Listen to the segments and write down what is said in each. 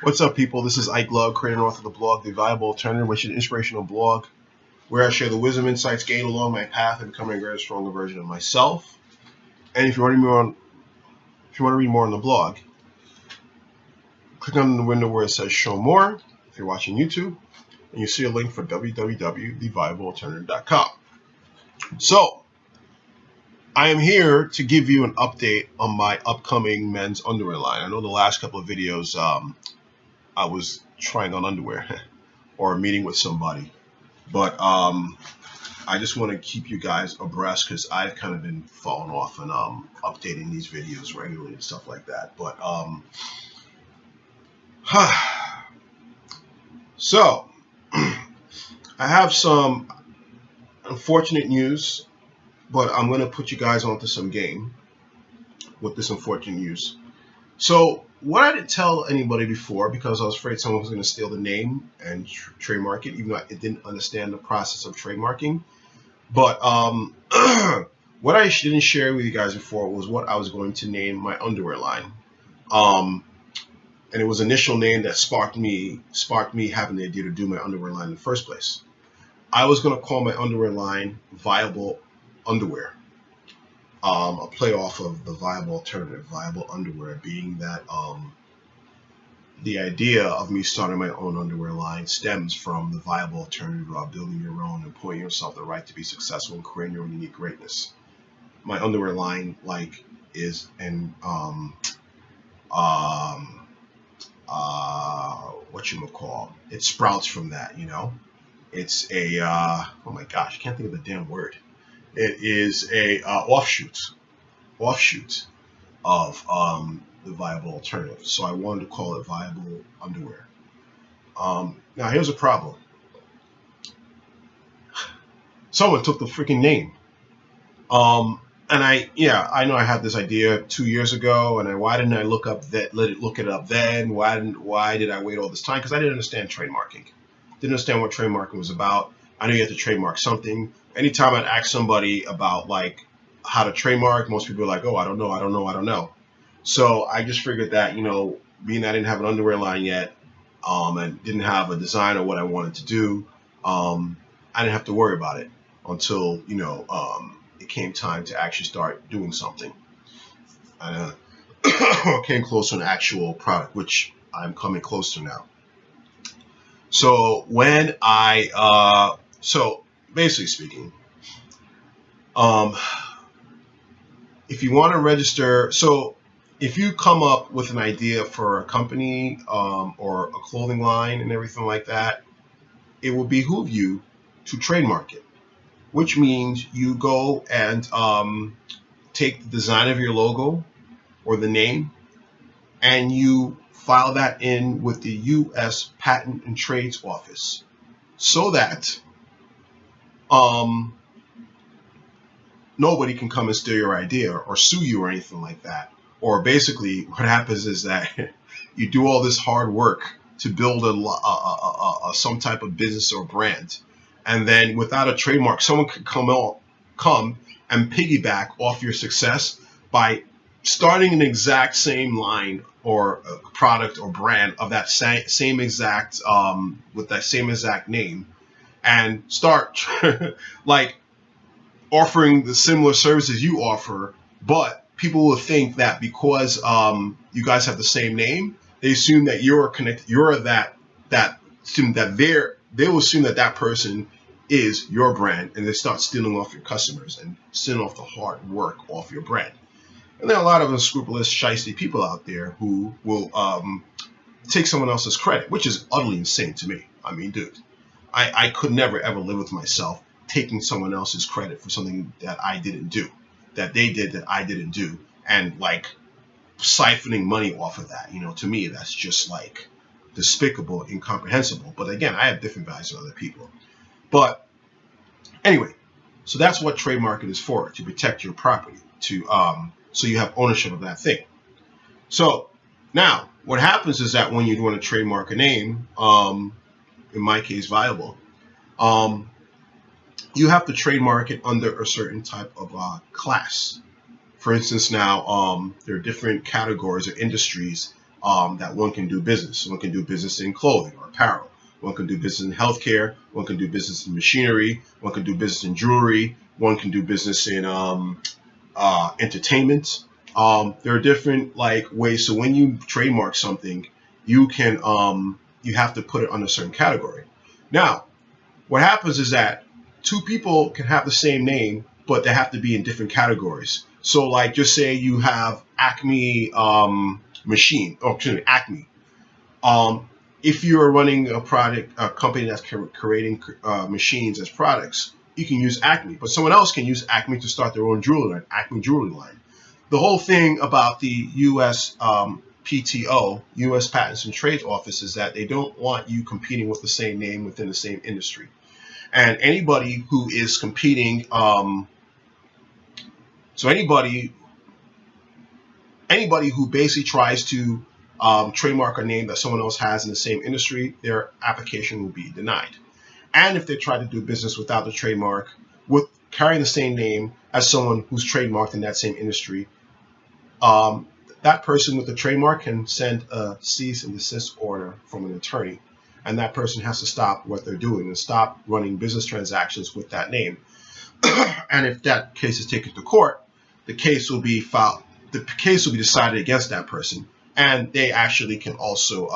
What's up, people? This is Ike Love, creator and author of the blog, The Viable Alternative, which is an inspirational blog where I share the wisdom, insights gained along my path of becoming a greater, stronger version of myself. And if you want to read more on the blog, click on the window where it says Show More. If you're watching YouTube, and you see a link for www.theviablealternative.com. So, I am here to give you an update on my upcoming men's underwear line. I know the last couple of videos I was trying on underwear or meeting with somebody, but I just want to keep you guys abreast because I've kind of been falling off and updating these videos regularly and stuff like that. But so I have some unfortunate news, but I'm going to put you guys onto some game with this unfortunate news. So what I didn't tell anybody before, because I was afraid someone was going to steal the name and trademark it, even though I didn't understand the process of trademarking. But what I didn't share with you guys before was what I was going to name my underwear line. And it was an initial name that sparked me having the idea to do my underwear line in the first place. I was going to call my underwear line Viable Underwear. A play off of the viable alternative, viable underwear, being that the idea of me starting my own underwear line stems from the viable alternative of building your own and putting yourself the right to be successful and creating your own unique greatness. My underwear line, is an it sprouts from that, It's a oh my gosh, I can't think of the damn word. It is a offshoot of the viable alternative. So I wanted to call it Viable Underwear. Now here's a problem. Someone took the freaking name. And I know I had this idea 2 years ago, and why didn't I look it up then? Why did I wait all this time? Because I didn't understand trademarking. Didn't understand what trademarking was about. I knew you had to trademark something. Anytime I'd ask somebody about how to trademark, most people are like, oh, I don't know. So I just figured that, being I didn't have an underwear line yet, and didn't have a design of what I wanted to do, I didn't have to worry about it until, it came time to actually start doing something. And came close to an actual product, which I'm coming close to now. So when so basically speaking, if you want to register, so if you come up with an idea for a company or a clothing line and everything like that, it will behoove you to trademark it, which means you go and take the design of your logo or the name and you file that in with the U.S. Patent and Trades Office so that nobody can come and steal your idea or sue you or anything like that. Or basically what happens is that you do all this hard work to build some type of business or brand, and then without a trademark, someone could come and piggyback off your success by starting an exact same line or a product or brand of that same exact with that same exact name, and start offering the similar services you offer, but people will think that because you guys have the same name, they assume that you're connected. You're they will assume that person is your brand, and they start stealing off your customers and stealing off the hard work off your brand. And there are a lot of unscrupulous, shiesty people out there who will take someone else's credit, which is utterly insane to me. I mean, dude, I could never ever live with myself taking someone else's credit for something that I didn't do, that they did that I didn't do, and siphoning money off of that. To me, that's just despicable, incomprehensible. But again, I have different values than other people. But anyway, so that's what trademarking is for, to protect your property, so you have ownership of that thing. So now what happens is that when you want to trademark a name, in my case, Viable, you have to trademark it under a certain type of class. For instance, now there are different categories or industries that one can do business. One can do business in clothing or apparel. One can do business in healthcare. One can do business in machinery. One can do business in jewelry. One can do business in entertainment. There are different like ways. So when you trademark something, you can you have to put it under a certain category. Now, what happens is that two people can have the same name, but they have to be in different categories. So, like, just say you have Acme machine, or excuse me, Acme. If you're running a company that's creating machines as products, you can use Acme. But someone else can use Acme to start their own jewelry line, Acme jewelry line. The whole thing about the U.S. PTO, U.S. Patents and Trade Office, is that they don't want you competing with the same name within the same industry. And anybody who is competing, so anybody who basically tries to trademark a name that someone else has in the same industry, their application will be denied. And if they try to do business without the trademark, with carrying the same name as someone who's trademarked in that same industry, that person with the trademark can send a cease and desist order from an attorney. And that person has to stop what they're doing and stop running business transactions with that name. And if that case is taken to court, the case will be filed. The case will be decided against that person, and they actually can also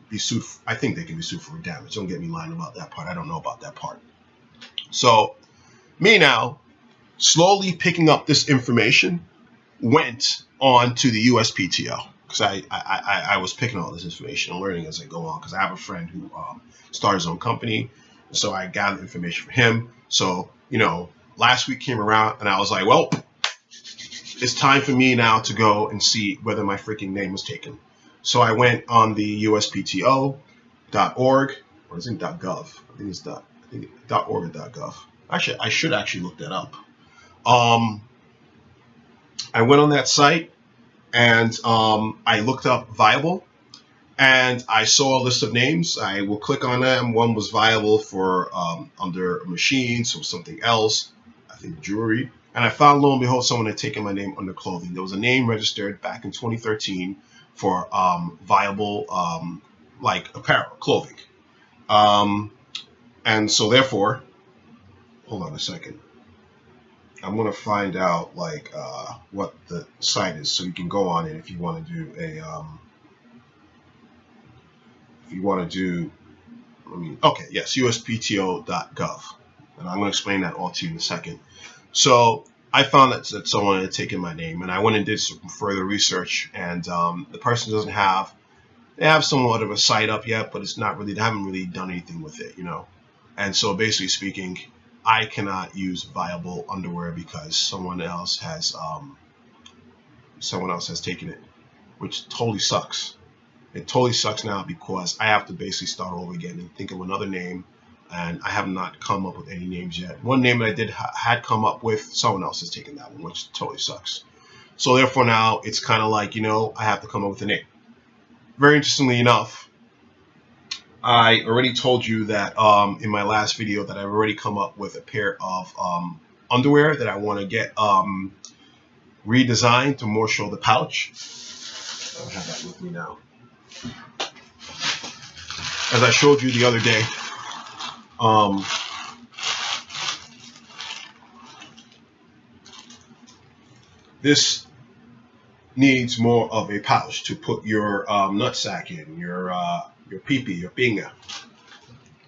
be sued. I think they can be sued for damage. Don't get me lying about that part. I don't know about that part. So, me now, slowly picking up this information, went on to the USPTO. Because I was picking all this information and learning as I go on, because I have a friend who started his own company, so I gathered information from him. So, last week came around and I was like, well, it's time for me now to go and see whether my freaking name was taken. So I went on the USPTO.org, or is it .gov? I think it's .org or .gov. Actually, I should actually look that up. I went on that site, and I looked up viable, and I saw a list of names. I will click on them. One was viable for under machines or something else, I think jewelry. And I found, lo and behold, someone had taken my name under clothing. There was a name registered back in 2013 for viable like apparel, clothing. And so therefore, hold on a second. I'm going to find out like what the site is, so you can go on it if you want to do a USPTO.gov, and I'm going to explain that all to you in a second. So I found that someone had taken my name, and I went and did some further research, and the person they have somewhat of a site up yet, but they haven't really done anything with it, And so basically speaking, I cannot use viable underwear because someone else has taken it, which totally sucks. It totally sucks now because I have to basically start over again and think of another name, and I have not come up with any names yet. One name that I had come up with, someone else has taken that one, which totally sucks. So therefore now it's kind of like, I have to come up with a name. Very interestingly enough, I already told you that in my last video that I've already come up with a pair of underwear that I want to get redesigned to more show the pouch. I don't have that with me now. As I showed you the other day, this needs more of a pouch to put your nutsack in, your pee-pee, your pinga.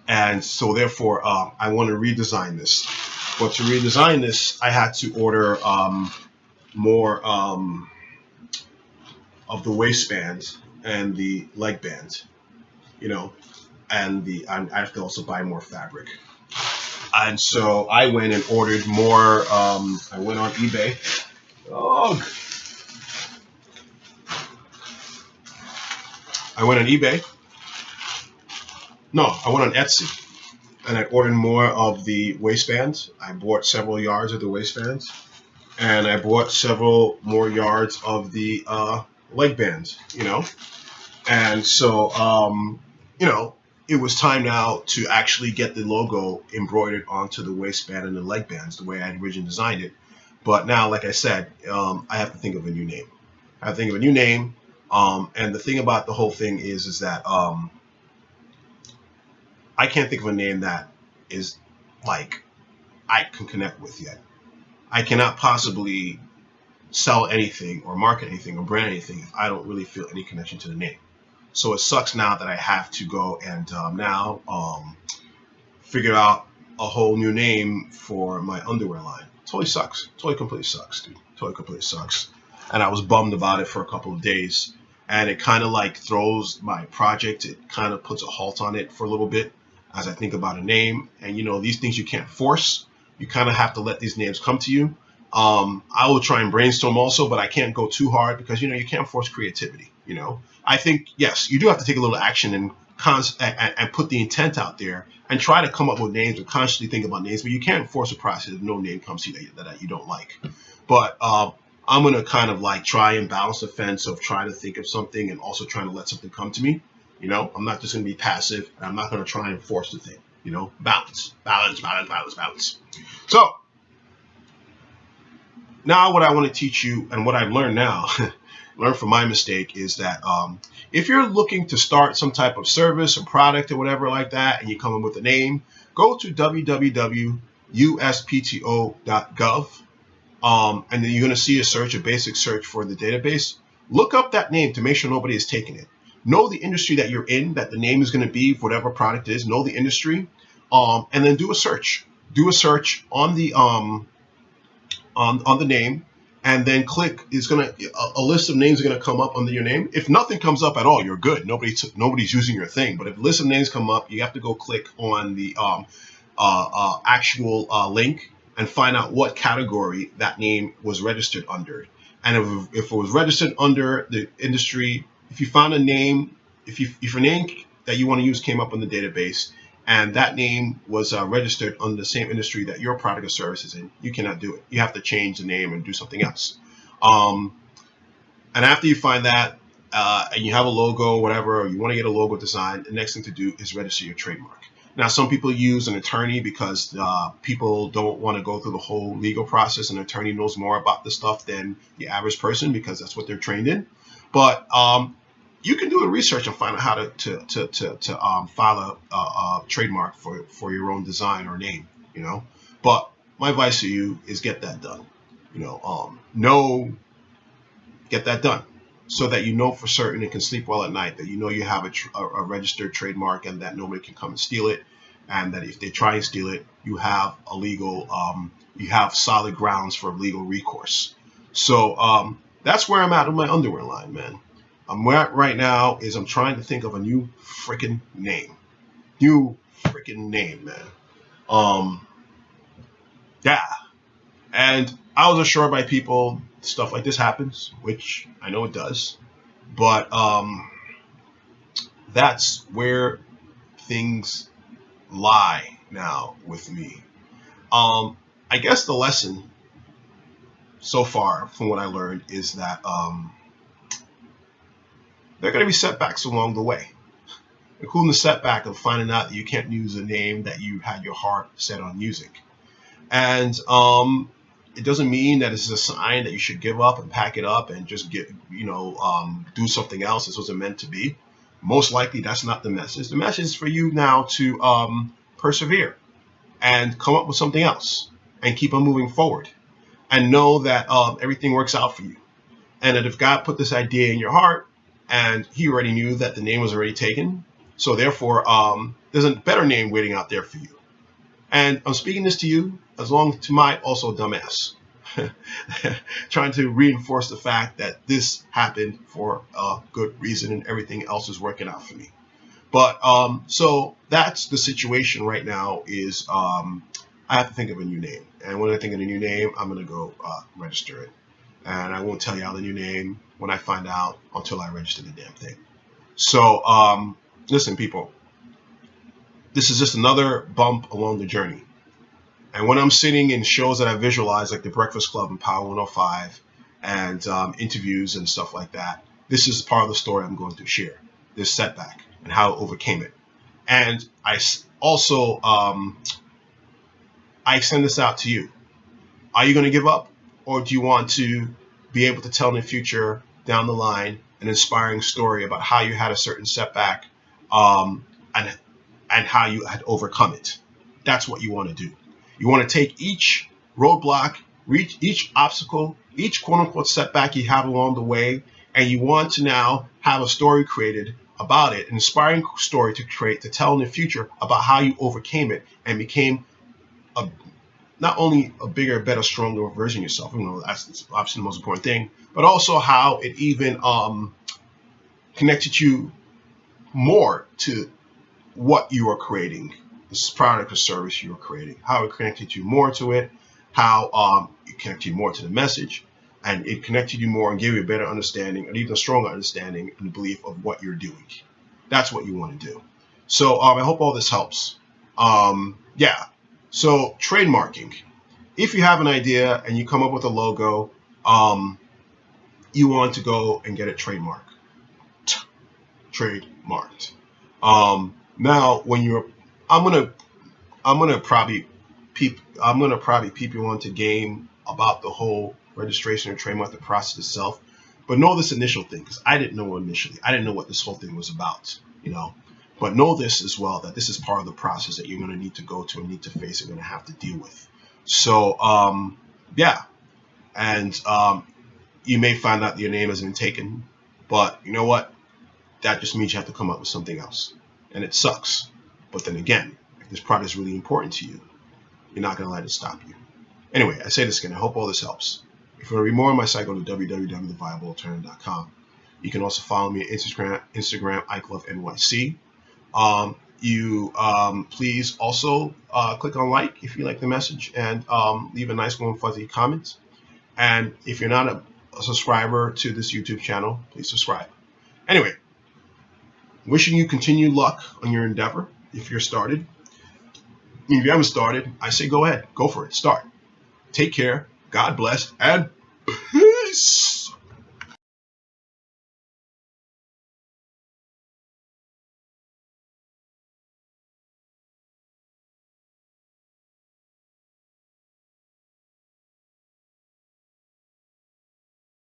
And so therefore, I want to redesign this. But to redesign this, I had to order more of the waistband and the leg band, and I have to also buy more fabric. And so I went and ordered more. I went on eBay. I went on eBay. No, I went on Etsy, and I ordered more of the waistbands. I bought several yards of the waistbands, and I bought several more yards of the leg bands, And so, it was time now to actually get the logo embroidered onto the waistband and the leg bands the way I had originally designed it. But now, like I said, I have to think of a new name. I have to think of a new name, And the thing about the whole thing is that I can't think of a name that is like I can connect with yet. I cannot possibly sell anything or market anything or brand anything if I don't really feel any connection to the name. So it sucks now that I have to go and now figure out a whole new name for my underwear line. Totally sucks. Totally completely sucks, dude. Totally completely sucks. And I was bummed about it for a couple of days. And it kind of like throws my project. It kind of puts a halt on it for a little bit as I think about a name. And you know, these things you can't force. You kind of have to let these names come to you. I will try and brainstorm also, but I can't go too hard because you know you can't force creativity. You know, I think yes, you do have to take a little action and and put the intent out there and try to come up with names and constantly think about names, but you can't force a process if no name comes to you that you don't like. But I'm gonna kind of like try and balance the fence of trying to think of something and also trying to let something come to me. You know, I'm not just gonna be passive. And I'm not gonna try and force the thing. You know, balance, balance, balance, balance, balance. So now what I want to teach you and what I've learned now, learned from my mistake, is that if you're looking to start some type of service or product or whatever like that, and you come up with a name, go to www.uspto.gov, and then you're going to see a basic search for the database. Look up that name to make sure nobody has taken it. Know the industry that you're in, that the name is going to be for whatever product is. Know the industry, and then do a search. Do a search on the on the name, and then click. Is gonna a list of names are gonna come up under your name. If nothing comes up at all, you're good. Nobody's using your thing. But if a list of names come up, you have to go click on the actual link and find out what category that name was registered under. And if it was registered under the industry, if you found a name, if your name that you want to use came up in the database, and that name was registered under the same industry that your product or service is in, you cannot do it. You have to change the name and do something else. And after you find that, and you have a logo, whatever, or you want to get a logo design, the next thing to do is register your trademark. Now, some people use an attorney because people don't want to go through the whole legal process. An attorney knows more about this stuff than the average person because that's what they're trained in. But you can do the research and find out how to file a trademark for your own design or name, you know. But my advice to you is get that done. You know, get that done so that you know for certain and can sleep well at night that you know you have a registered trademark and that nobody can come and steal it, and that if they try and steal it, you have a legal, you have solid grounds for legal recourse. So that's where I'm at with my underwear line, man. I'm at right now is I'm trying to think of a new freaking name. New freaking name, man. Yeah. And I was assured by people stuff like this happens, which I know it does. But that's where things lie now with me. I guess the lesson so far from what I learned is that there are going to be setbacks along the way, including the setback of finding out that you can't use a name that you had your heart set on using. And it doesn't mean that it's a sign that you should give up and pack it up and just do something else. This wasn't meant to be. Most likely that's not the message. The message is for you now to persevere and come up with something else and keep on moving forward and know that everything works out for you. And that if God put this idea in your heart and he already knew that the name was already taken, so therefore there's a better name waiting out there for you. And I'm speaking this to you as long to my also dumbass, trying to reinforce the fact that this happened for a good reason and everything else is working out for me. But so that's the situation right now is I have to think of a new name. And when I think of a new name, I'm going to go register it. And I won't tell y'all the new name when I find out until I register the damn thing. So listen, people. This is just another bump along the journey. And when I'm sitting in shows that I visualize, like The Breakfast Club and Power 105, and interviews and stuff like that, this is part of the story I'm going to share, this setback and how I overcame it. And I also, I send this out to you. Are you going to give up? Or do you want to be able to tell in the future down the line an inspiring story about how you had a certain setback, and how you had overcome it. That's what you want to do. You want to take each roadblock, each obstacle, each quote unquote setback you have along the way, and you want to now have a story created about it, an inspiring story to tell in the future about how you overcame it and became not only a bigger, better, stronger version of yourself. That's obviously the most important thing, but also how it even connected you more to what you are creating, this product or service you are creating, how it connected you more to it, how it connected you more to the message, and it connected you more and gave you a better understanding, and even a stronger understanding and belief of what you're doing. That's what you want to do. So I hope all this helps. Yeah. So trademarking. If you have an idea and you come up with a logo, you want to go and get it trademarked. Now, when I'm gonna probably peep you onto game about the whole registration and trademark, the process itself. But know this initial thing, because I didn't know initially. I didn't know what this whole thing was about, But know this as well, that this is part of the process that you're going to need to go to and need to face and going to have to deal with. So, yeah. And you may find out that your name has been taken, but you know what? That just means you have to come up with something else. And it sucks. But then again, if this product is really important to you, you're not going to let it stop you. Anyway, I say this again. I hope all this helps. If you want to read more on my site, go to www.theviablealternative.com. You can also follow me on Instagram, IkeLoveNYC. Please also click on like if you like the message, and leave a nice warm fuzzy comment. And if you're not a subscriber to this YouTube channel, please subscribe. Anyway, wishing you continued luck on your endeavor if you're started. If you haven't started, I say go ahead, go for it, start. Take care, God bless, and peace.